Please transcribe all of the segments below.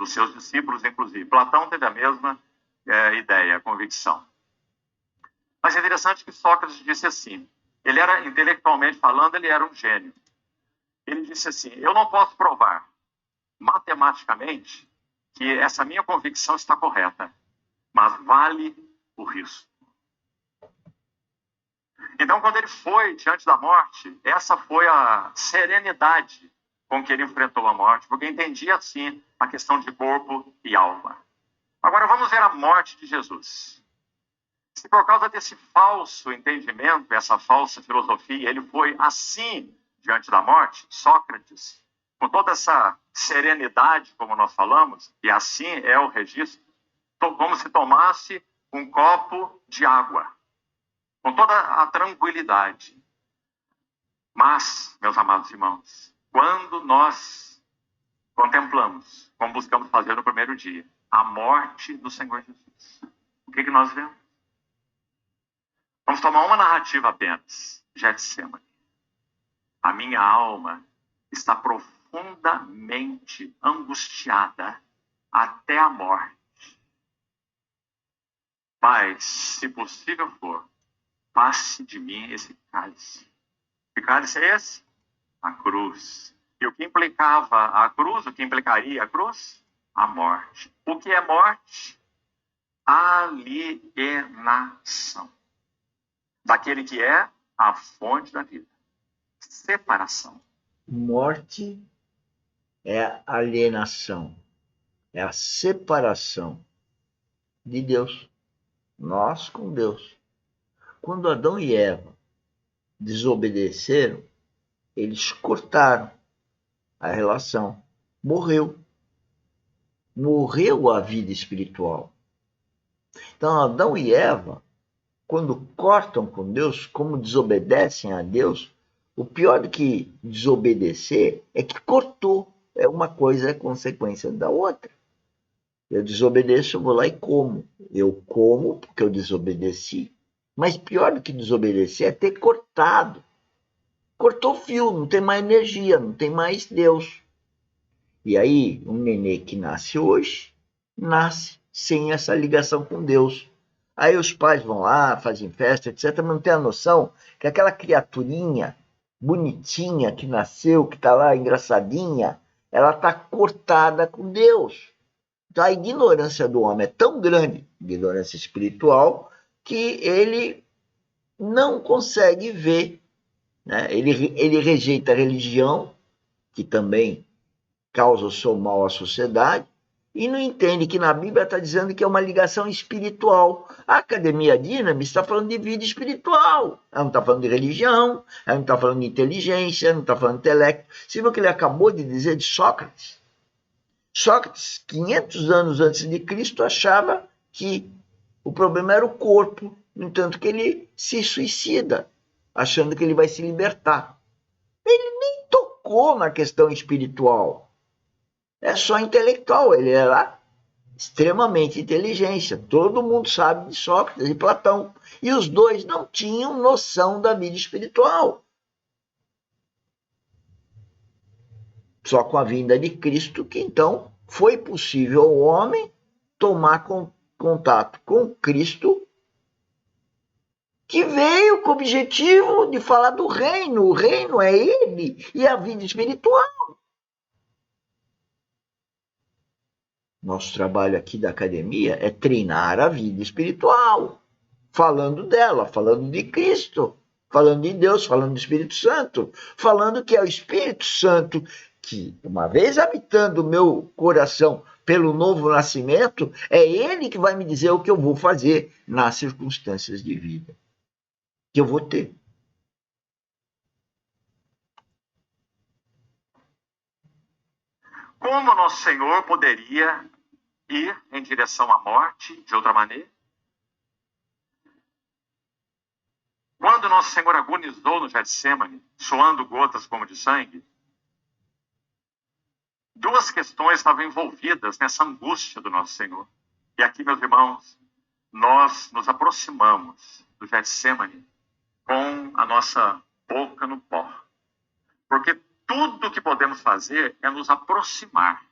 dos seus discípulos, inclusive. Platão teve a mesma ideia, convicção. Mas é interessante que Sócrates disse assim, ele era, intelectualmente falando, ele era um gênio. Ele disse assim, eu não posso provar matematicamente que essa minha convicção está correta, mas vale o risco. Então, quando ele foi diante da morte, essa foi a serenidade com que ele enfrentou a morte, porque entendia, assim, a questão de corpo e alma. Agora, vamos ver a morte de Jesus. Se por causa desse falso entendimento, essa falsa filosofia, ele foi assim diante da morte, Sócrates, com toda essa serenidade, como nós falamos, e assim é o registro, como se tomasse um copo de água, com toda a tranquilidade. Mas, meus amados irmãos, quando nós contemplamos, como buscamos fazer no primeiro dia, a morte do Senhor Jesus, o que nós vemos? Vamos tomar uma narrativa apenas, Getsemane. A minha alma está profundamente angustiada até a morte. Pai, se possível for, passe de mim esse cálice. Que cálice é esse? A cruz. E o que implicava a cruz? O que implicaria a cruz? A morte. O que é morte? Alienação. Daquele que é a fonte da vida. Separação. Morte é alienação. É a separação de Deus. Nós com Deus. Quando Adão e Eva desobedeceram, eles cortaram a relação. Morreu a vida espiritual. Então, Adão e Eva, quando cortam com Deus, como desobedecem a Deus, o pior do que desobedecer é que cortou. É uma coisa, é consequência da outra. Eu desobedeço, eu vou lá e como. Eu como porque eu desobedeci. Mas pior do que desobedecer é ter cortado. Cortou o fio, não tem mais energia, não tem mais Deus. E aí, um nenê que nasce hoje, nasce sem essa ligação com Deus. Aí os pais vão lá, fazem festa, etc., mas não tem a noção que aquela criaturinha bonitinha que nasceu, que está lá engraçadinha, ela está cortada com Deus. Então a ignorância do homem é tão grande, ignorância espiritual, que ele não consegue ver, né? Ele rejeita a religião, que também causa o seu mal à sociedade, e não entende que na Bíblia está dizendo que é uma ligação espiritual. A Academia Dínamo está falando de vida espiritual. Ela não está falando de religião, ela não está falando de inteligência, ela não está falando de intelecto. Você viu o que ele acabou de dizer de Sócrates? Sócrates, 500 anos antes de Cristo, achava que o problema era o corpo, no entanto que ele se suicida, achando que ele vai se libertar. Ele nem tocou na questão espiritual. É só intelectual, ele era extremamente inteligente. Todo mundo sabe de Sócrates e Platão. E os dois não tinham noção da vida espiritual. Só com a vinda de Cristo que então foi possível ao homem tomar contato com Cristo, que veio com o objetivo de falar do reino. O reino é ele e a vida espiritual. Nosso trabalho aqui da academia é treinar a vida espiritual, falando dela, falando de Cristo, falando de Deus, falando do Espírito Santo, falando que é o Espírito Santo que, uma vez habitando o meu coração pelo novo nascimento, é ele que vai me dizer o que eu vou fazer nas circunstâncias de vida que eu vou ter. Como nosso Senhor poderia ir em direção à morte de outra maneira? Quando nosso Senhor agonizou no Getsemane, suando gotas como de sangue, duas questões estavam envolvidas nessa angústia do nosso Senhor. E aqui, meus irmãos, nós nos aproximamos do Getsemane com a nossa boca no pó. Porque tudo o que podemos fazer é nos aproximar.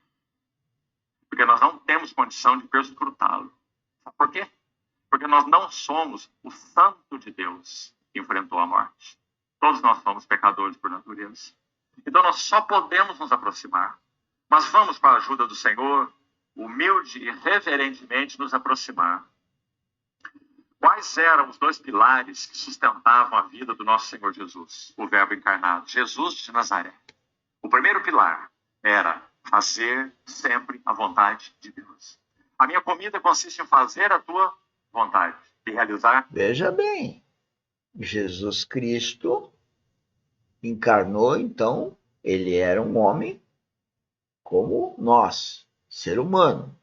Porque temos condição de perscrutá-lo. Sabe por quê? Porque nós não somos o santo de Deus que enfrentou a morte. Todos nós somos pecadores por natureza. Então nós só podemos nos aproximar. Mas vamos, com a ajuda do Senhor, humilde e reverentemente nos aproximar. Quais eram os dois pilares que sustentavam a vida do nosso Senhor Jesus, o Verbo encarnado, Jesus de Nazaré? O primeiro pilar era fazer sempre a vontade de Deus. A minha comida consiste em fazer a tua vontade e realizar. Veja bem, Jesus Cristo encarnou, então, ele era um homem como nós, ser humano.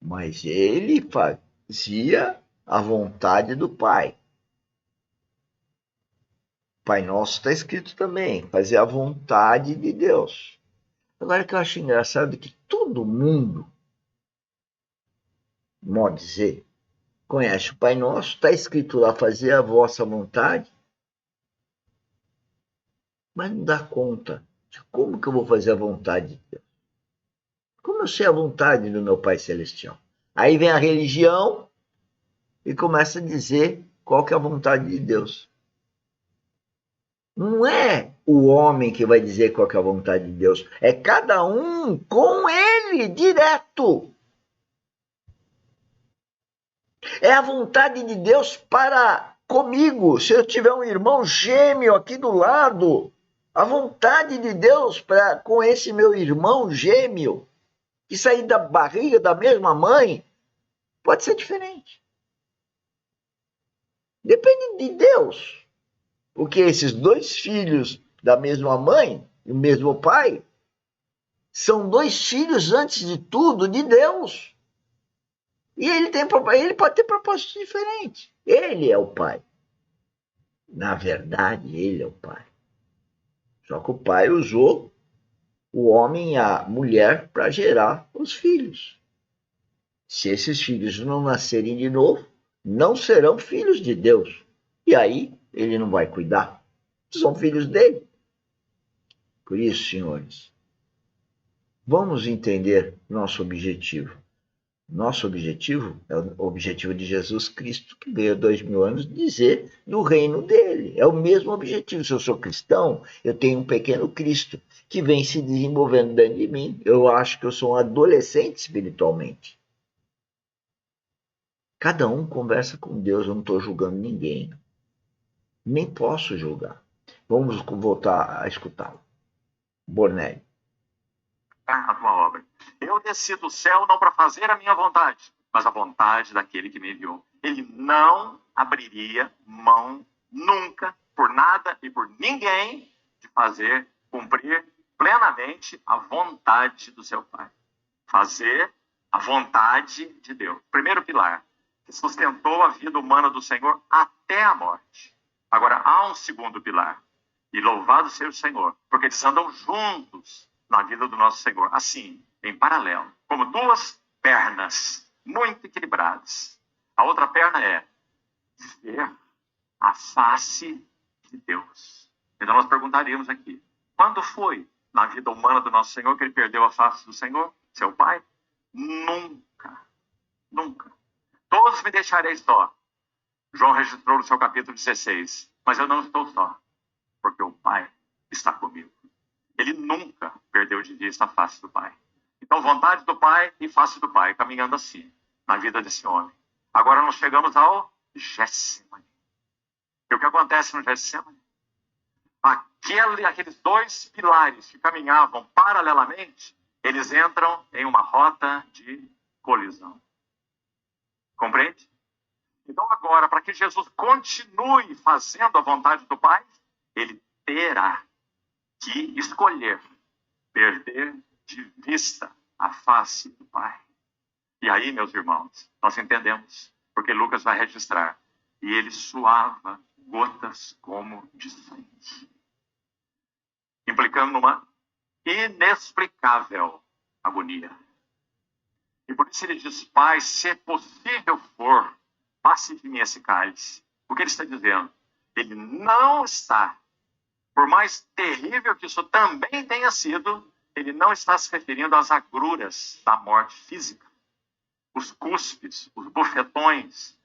Mas ele fazia a vontade do Pai. Pai Nosso está escrito também, fazer a vontade de Deus. Agora, o que eu acho engraçado é que todo mundo, modo dizer, conhece o Pai Nosso, está escrito lá, fazer a vossa vontade, mas não dá conta de como que eu vou fazer a vontade de Deus. Como eu sei a vontade do meu Pai Celestial? Aí vem a religião e começa a dizer qual que é a vontade de Deus. Não é o homem que vai dizer qual que é a vontade de Deus. É cada um com ele, direto. É a vontade de Deus para comigo. Se eu tiver um irmão gêmeo aqui do lado, a vontade de Deus para com esse meu irmão gêmeo que sair da barriga da mesma mãe pode ser diferente. Depende de Deus. Porque esses dois filhos da mesma mãe e o mesmo pai são dois filhos, antes de tudo, de Deus. E ele pode ter propósitos diferentes. Ele é o pai. Na verdade, ele é o pai. Só que o pai usou o homem e a mulher para gerar os filhos. Se esses filhos não nascerem de novo, não serão filhos de Deus. E aí ele não vai cuidar. São filhos dele. Por isso, senhores, vamos entender nosso objetivo. Nosso objetivo é o objetivo de Jesus Cristo, que veio há 2000 anos dizer do reino dele. É o mesmo objetivo. Se eu sou cristão, eu tenho um pequeno Cristo que vem se desenvolvendo dentro de mim. Eu acho que eu sou um adolescente espiritualmente. Cada um conversa com Deus, eu não estou julgando ninguém. Nem posso julgar. Vamos voltar a escutá-lo. Bornelli. A tua obra. Eu desci do céu não para fazer a minha vontade, mas a vontade daquele que me enviou. Ele não abriria mão nunca, por nada e por ninguém, de fazer cumprir plenamente a vontade do seu Pai. Fazer a vontade de Deus. Primeiro pilar, que sustentou a vida humana do Senhor até a morte. Agora, há um segundo pilar. E louvado seja o Senhor, porque eles andam juntos na vida do nosso Senhor, assim, em paralelo, como duas pernas muito equilibradas. A outra perna é ver a face de Deus. Então nós perguntaríamos aqui, quando foi na vida humana do nosso Senhor que ele perdeu a face do Senhor, seu Pai? Nunca, nunca. Todos me deixareis só. João registrou no seu capítulo 16, mas eu não estou só, porque o Pai está comigo. Ele nunca perdeu de vista a face do Pai. Então, vontade do Pai e face do Pai, caminhando assim, na vida desse homem. Agora nós chegamos ao Getsemane. E o que acontece no Getsemane? Aqueles dois pilares que caminhavam paralelamente, eles entram em uma rota de colisão. Compreende? Então, agora, para que Jesus continue fazendo a vontade do Pai, ele terá que escolher perder de vista a face do Pai. E aí, meus irmãos, nós entendemos, porque Lucas vai registrar, e ele suava gotas como de sangue, implicando numa inexplicável agonia. E por isso ele diz, Pai, se possível for, passe de mim esse cálice. O que ele está dizendo? Ele não está, por mais terrível que isso também tenha sido, ele não está se referindo às agruras da morte física, os cuspes, os bofetões,